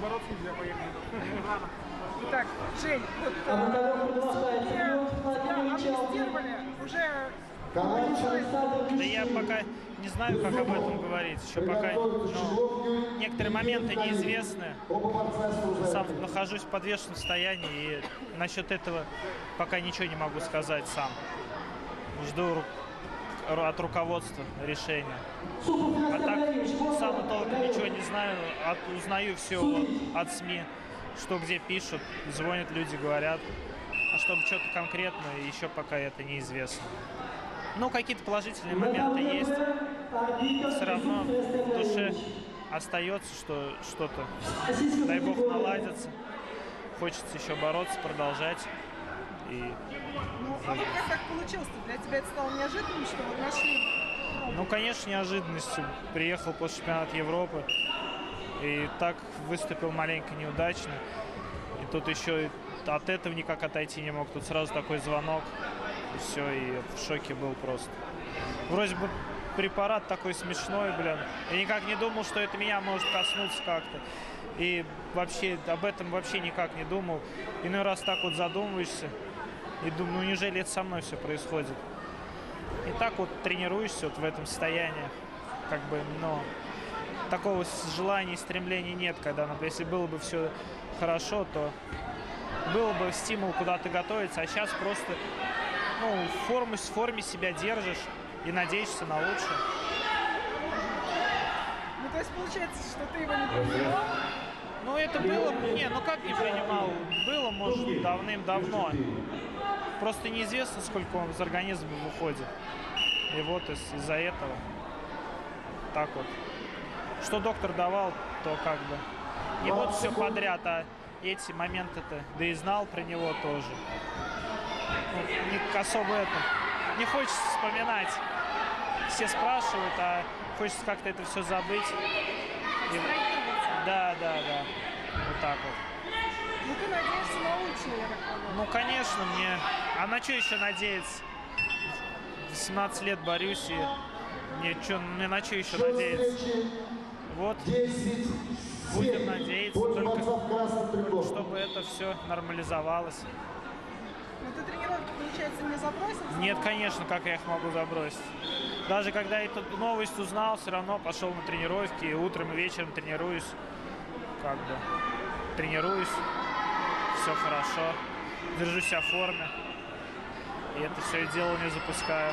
бороться нельзя, поехали. Рано. Итак, Жень, вот тебя амнистировали уже. Да я пока не знаю, как об этом говорить. Еще пока некоторые моменты неизвестны. Сам нахожусь в подвешенном состоянии, и насчет этого пока ничего не могу сказать сам. Жду от руководства решения. А так сам толком ничего не знаю, узнаю все от СМИ, что где пишут, звонят люди, говорят. А чтобы что-то конкретное, еще пока это неизвестно. Ну, какие-то положительные моменты есть. Все равно в душе остается, что что-то, дай бог, наладится. Хочется еще бороться, продолжать. Ну, а вот как так получилось-то? Для тебя это стало неожиданным, что вот нашли? Ну, конечно, неожиданностью. Приехал после чемпионата Европы и так выступил маленько неудачно. И тут еще от этого никак отойти не мог. Тут сразу такой звонок. И все, и в шоке был просто. Вроде бы препарат такой смешной, блин. Я никак не думал, что это меня может коснуться как-то. И вообще об этом вообще никак не думал. Иной раз так вот задумываешься. И думаю, ну неужели это со мной все происходит? И так вот тренируешься вот в этом состоянии. Как бы, но такого желания и стремления нет, когда, например, если было бы все хорошо, то было бы стимул куда-то готовиться, а сейчас просто в форме себя держишь и надеешься на лучшее. Ну, то есть получается, что ты его не принимал? Ну, это было, как не принимал, было, может, давным-давно. Просто неизвестно, сколько он из организма выходит. И вот из-за этого так вот. Что доктор давал, то как бы. И вот все подряд, а эти моменты-то, да и знал про него тоже. Не особо это. Не хочется вспоминать. Все спрашивают, а хочется как-то это все забыть. И... Да. Вот так вот. Ну, ты надеешься на лучшее, я так понимаю. Ну, конечно, мне... А на что еще надеяться? 18 лет борюсь, и мне на что еще надеяться? Вот. Будем надеяться, только чтобы это все нормализовалось. Ну, ты тренировки, получается, не забросил? Нет, конечно, как я их могу забросить. Даже когда эту новость узнал, все равно пошел на тренировки, и утром и вечером тренируюсь. Как бы тренируюсь, все хорошо, держу себя в форме. И это все дело не запускаю.